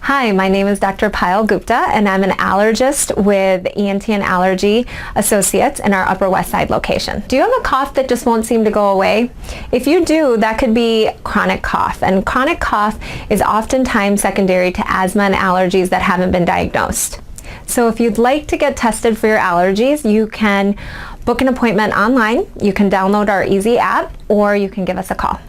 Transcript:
Hi, my name is Dr. Payel Gupta, and I'm an allergist with ENTA and Allergy Associates in our Upper West Side location. Do you have a cough that just won't seem to go away? If you do, that could be chronic cough, and chronic cough is oftentimes secondary to asthma and allergies that haven't been diagnosed. So if you'd like to get tested for your allergies, you can book an appointment online, you can download our Easy app, or you can give us a call.